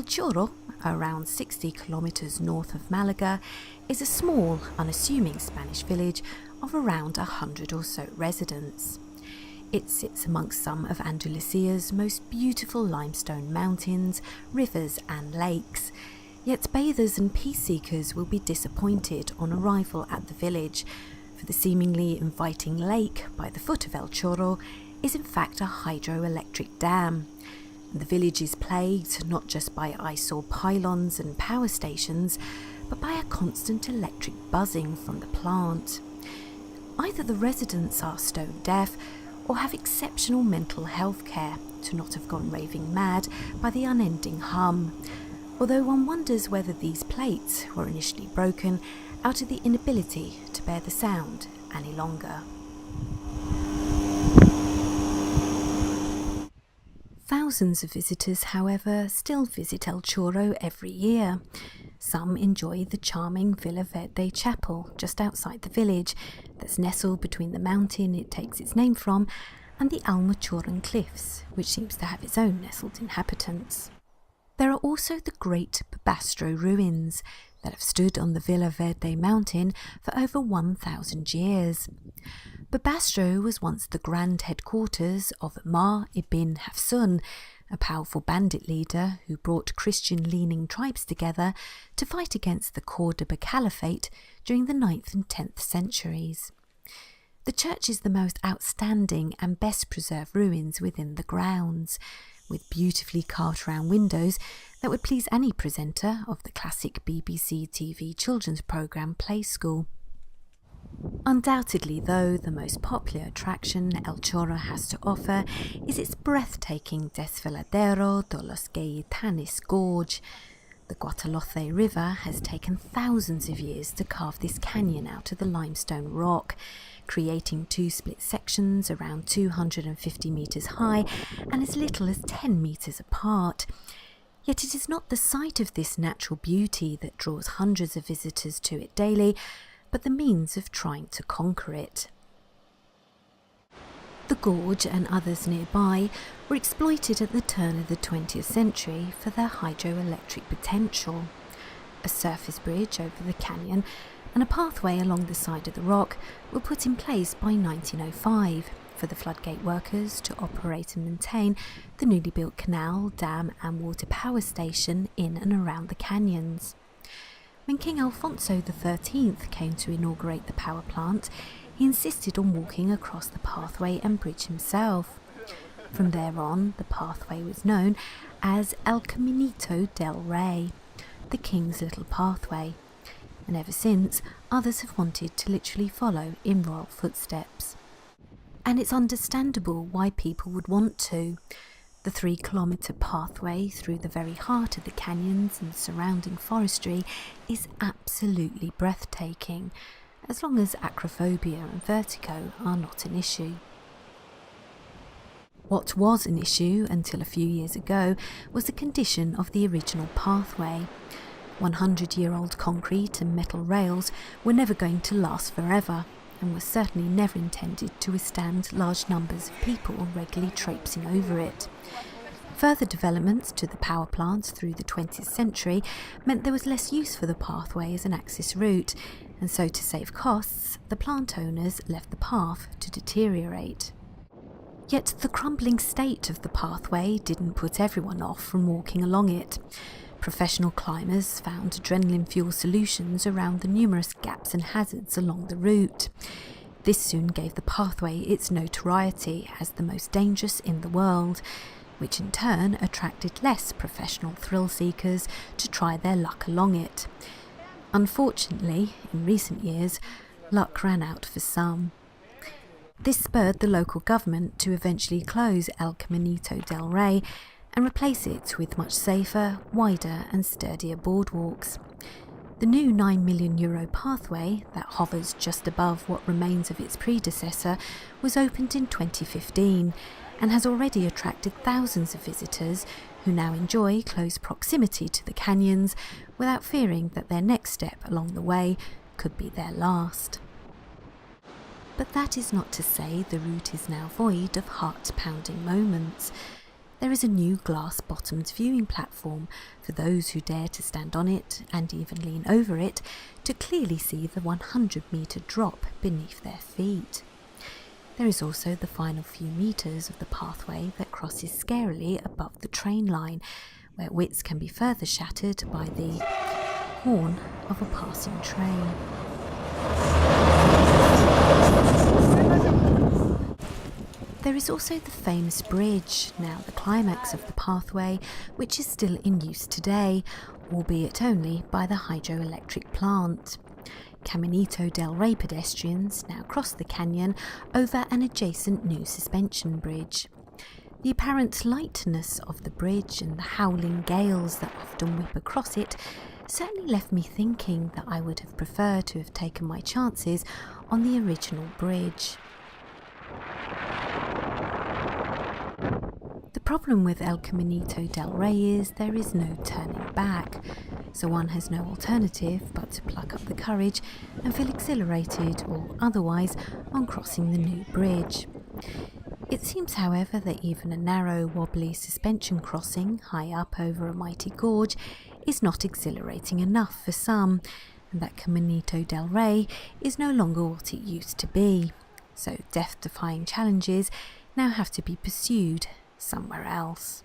Chorro, around 60 kilometres north of Malaga, is a small, unassuming Spanish village of around 100 or so residents. It sits amongst some of Andalusia's most beautiful limestone mountains, rivers and lakes, yet bathers and peace seekers will be disappointed on arrival at the village, for the seemingly inviting lake by the foot of El Chorro is in fact a hydroelectric dam. The village is plagued not just by eyesore pylons and power stations, but by a constant electric buzzing from the plant. Either the residents are stone deaf or have exceptional mental health care to not have gone raving mad by the unending hum, although one wonders whether these plates were initially broken out of the inability to bear the sound any longer. Thousands of visitors, however, still visit El Chorro every year. Some enjoy the charming Villa Verde chapel just outside the village that's nestled between the mountain it takes its name from and the Almachoran cliffs, which seems to have its own nestled inhabitants. There are also the great Bobastro ruins that have stood on the Villa Verde mountain for over 1,000 years. Bobastro was once the grand headquarters of Mar ibn Hafsun, a powerful bandit leader who brought Christian-leaning tribes together to fight against the Cordoba Caliphate during the 9th and 10th centuries. The church is the most outstanding and best preserved ruins within the grounds, with beautifully carved round windows that would please any presenter of the classic BBC TV children's programme Play School. Undoubtedly, though, the most popular attraction El Chorro has to offer is its breathtaking Desfiladero de los Gaitanes gorge. The Guadalupe River has taken thousands of years to carve this canyon out of the limestone rock, creating two split sections around 250 metres high and as little as 10 metres apart. Yet it is not the sight of this natural beauty that draws hundreds of visitors to it daily, but the means of trying to conquer it. The gorge and others nearby were exploited at the turn of the 20th century for their hydroelectric potential. A surface bridge over the canyon and a pathway along the side of the rock were put in place by 1905 for the floodgate workers to operate and maintain the newly built canal, dam and water power station in and around the canyons. When King Alfonso XIII came to inaugurate the power plant, he insisted on walking across the pathway and bridge himself. From there on, the pathway was known as El Caminito del Rey, the King's Little Pathway, and ever since, others have wanted to literally follow in royal footsteps. And it's understandable why people would want to. The 3-kilometre pathway through the very heart of the canyons and surrounding forestry is absolutely breathtaking, as long as acrophobia and vertigo are not an issue. What was an issue until a few years ago was the condition of the original pathway. 100-year-old concrete and metal rails were never going to last forever, and was certainly never intended to withstand large numbers of people regularly traipsing over it. Further developments to the power plants through the 20th century meant there was less use for the pathway as an access route, and so to save costs, the plant owners left the path to deteriorate. Yet the crumbling state of the pathway didn't put everyone off from walking along it. Professional climbers found adrenaline-fueled solutions around the numerous gaps and hazards along the route. This soon gave the pathway its notoriety as the most dangerous in the world, which in turn attracted less professional thrill seekers to try their luck along it. Unfortunately, in recent years, luck ran out for some. This spurred the local government to eventually close El Caminito del Rey and replace it with much safer, wider and sturdier boardwalks. The new €9 million pathway that hovers just above what remains of its predecessor was opened in 2015 and has already attracted thousands of visitors who now enjoy close proximity to the canyons without fearing that their next step along the way could be their last. But that is not to say the route is now void of heart-pounding moments. There is a new glass-bottomed viewing platform for those who dare to stand on it and even lean over it to clearly see the 100-metre drop beneath their feet. There is also the final few metres of the pathway that crosses scarily above the train line, where wits can be further shattered by the horn of a passing train. There is also the famous bridge, now the climax of the pathway, which is still in use today, albeit only by the hydroelectric plant. Caminito del Rey pedestrians now cross the canyon over an adjacent new suspension bridge. The apparent lightness of the bridge and the howling gales that often whip across it certainly left me thinking that I would have preferred to have taken my chances on the original bridge. The problem with El Caminito del Rey is there is no turning back, so one has no alternative but to pluck up the courage and feel exhilarated or otherwise on crossing the new bridge. It seems, however, that even a narrow, wobbly suspension crossing high up over a mighty gorge is not exhilarating enough for some, and that Caminito del Rey is no longer what it used to be. So death-defying challenges now have to be pursued somewhere else.